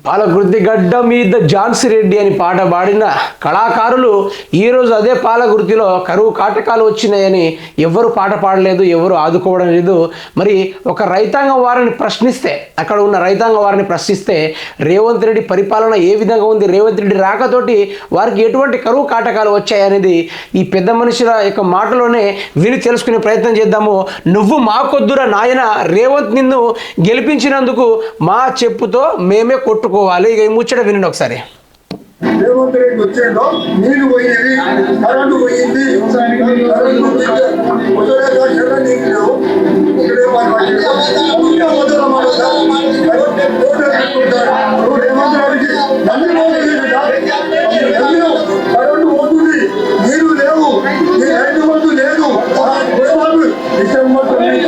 పాలకుర్తి గడ్డ మీద ఝాన్సీ రెడ్డి అని పాట పాడిన కళాకారులు ఈరోజు అదే పాలకుర్తిలో కరువు కాటకాలు వచ్చినాయని ఎవరు పాట పాడలేదు, ఎవరు ఆదుకోవడం లేదు. మరి ఒక రైతాంగం వారిని ప్రశ్నిస్తే, అక్కడ ఉన్న రైతాంగం వారిని ప్రశ్నిస్తే రేవంత్ రెడ్డి పరిపాలన ఏ విధంగా ఉంది, రేవంత్ రెడ్డి రాకతోటి వారికి ఎటువంటి కరువు కాటకాలు వచ్చాయనేది ఈ పెద్ద మనుషుల యొక్క మాటలోనే విని తెలుసుకునే ప్రయత్నం చేద్దాము. నువ్వు మాకొద్దురా నాయన, రేవంత్ నిన్ను గెలిపించినందుకు మా చెప్పుతో మేమే కొట్టుకోవాలి. ఇక ఈ ముచ్చట వినండి ఒకసారి. రేవంత్ రెడ్డి వచ్చేదో నీళ్లు పోయింది, కరెంటు పోయింది, కరెంటు పోతుంది, నీళ్లు లేవు, రైతు బంధు లేదు. డిసెంబర్ 9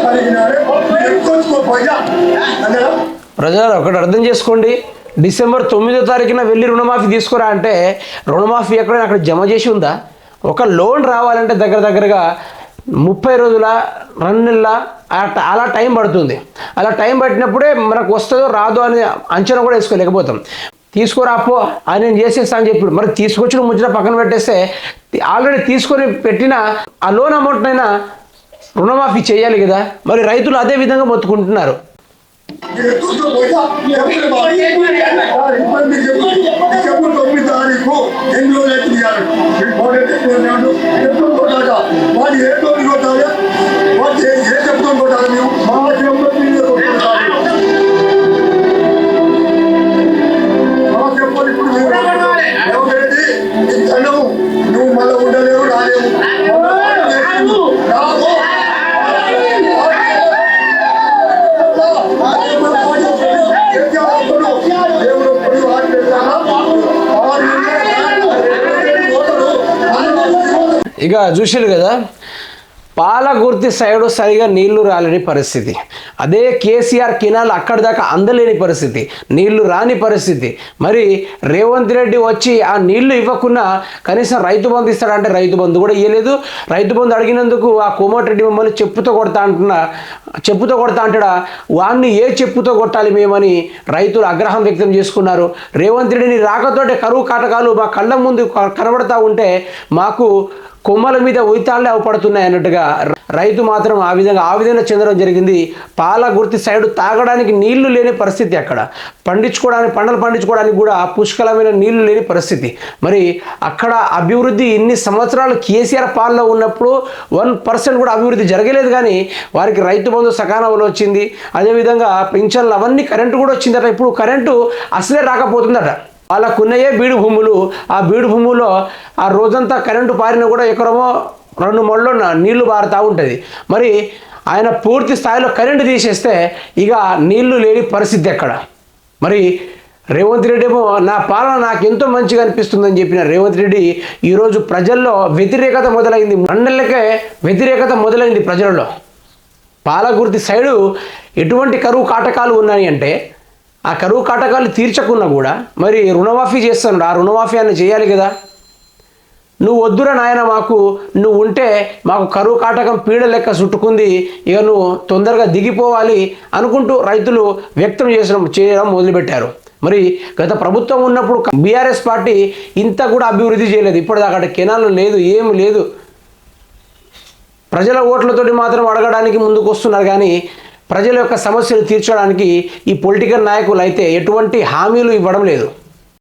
ప్రజలు ఒకటి అర్థం చేసుకోండి. డిసెంబర్ 9వ తారీఖున వెళ్ళి రుణమాఫీ తీసుకురా అంటే రుణమాఫీ ఎక్కడైనా అక్కడ జమ చేసి ఉందా? ఒక లోన్ రావాలంటే దగ్గరగా 30 రోజుల 2 నెలల అలా టైం పడుతుంది. అలా టైం పట్టినప్పుడే మనకు వస్తుందో రాదో అని అంచనా కూడా వేసుకోలేకపోతాం. తీసుకురాపో అని నేను చేసేస్తా అని చెప్పి మరి తీసుకొచ్చిన ముచ్చట పక్కన పెట్టేస్తే ఆల్రెడీ తీసుకొని పెట్టిన ఆ లోన్ అమౌంట్ అయినా రుణమాఫీ చేయాలి కదా. మరి రైతులు అదే విధంగా మొత్తుకుంటున్నారు. నువ్వు మళ్ళీ ఉండలేవు, రాలేవు. ఇక చూసారు కదా, పాలకుర్తి సైడు సరిగా నీళ్లు రాలేని పరిస్థితి. అదే కేసీఆర్ కెనాల్ అక్కడి దాకా అందలేని పరిస్థితి, నీళ్లు రాని పరిస్థితి. మరి రేవంత్ రెడ్డి వచ్చి ఆ నీళ్లు ఇవ్వకుండా కనీసం రైతు బంధు ఇస్తాడంటే రైతు బంధు కూడా ఇవ్వలేదు. రైతు బంధు అడిగినందుకు ఆ కోమటిరెడ్డి మమ్మల్ని చెప్పుతో కొడతా అంటాడా? వాడిని ఏ చెప్పుతో కొట్టాలి మేమని రైతులు ఆగ్రహం వ్యక్తం చేసుకున్నారు. రేవంత్ రెడ్డిని రాకతోటే కరువు కాటకాలు మా కళ్ళ ముందు కనబడతా ఉంటే మాకు కొమ్మల మీద ఉయితాళ్లే అవపడుతున్నాయి అన్నట్టుగా రైతు మాత్రం ఆ విధంగా చెందడం జరిగింది. పాలకుర్తి సైడు తాగడానికి నీళ్లు లేని పరిస్థితి, అక్కడ పంటలు పండించుకోవడానికి కూడా పుష్కలమైన నీళ్లు లేని పరిస్థితి. మరి అక్కడ అభివృద్ధి ఇన్ని సంవత్సరాలు కేసీఆర్ పాలన ఉన్నప్పుడు 1% కూడా అభివృద్ధి జరగలేదు. కానీ వారికి రైతు బంధు సకాలంలో వచ్చింది. అదేవిధంగా పింఛన్లు అవన్నీ కరెంటు కూడా వచ్చిందట. ఇప్పుడు కరెంటు అసలే రాకపోతుందట. వాళ్ళకున్నయే బీడు భూములు. ఆ బీడు భూముల్లో ఆ రోజంతా కరెంటు పారిన కూడా ఎకరమో 2 మళ్ళీ నీళ్లు పారుతూ ఉంటుంది. మరి ఆయన పూర్తి స్థాయిలో కరెంటు తీసేస్తే ఇక నీళ్లు లేని పరిస్థితి ఎక్కడ. మరి రేవంత్ రెడ్డి ఏమో నా పాలన నాకు ఎంతో మంచిగా అనిపిస్తుందని చెప్పిన రేవంత్ రెడ్డి ఈరోజు ప్రజల్లో వ్యతిరేకత మొదలైంది. 2 నెలలకే వ్యతిరేకత మొదలైంది ప్రజలలో. పాలకుర్తి సైడు ఎటువంటి కరువు కాటకాలు ఉన్నాయి అంటే ఆ కరువు కాటకాలు తీర్చకున్నా కూడా మరి రుణమాఫీ చేస్తున్నాడు. ఆ రుణమాఫీ అని చేయాలి కదా. నువ్వు వద్దురా నాయన, నువ్వు ఉంటే మాకు కరువు కాటకం పీడ లెక్క చుట్టుకుంది, ఇక నువ్వు తొందరగా దిగిపోవాలి అనుకుంటూ రైతులు వ్యక్తం చేయడం మొదలుపెట్టారు. మరి గత ప్రభుత్వం ఉన్నప్పుడు బీఆర్ఎస్ పార్టీ ఇంత కూడా అభివృద్ధి చేయలేదు. ఇప్పటిదాకా అక్కడ కెనాలు లేదు, ఏమి లేదు. ప్రజల ఓట్లతోటి మాత్రం అడగడానికి ముందుకు వస్తున్నారు. కానీ ప్రజల యొక్క సమస్యలు తీర్చడానికి ఈ పొలిటికల్ నాయకులు అయితే ఎటువంటి హామీలు ఇవ్వడం లేదు.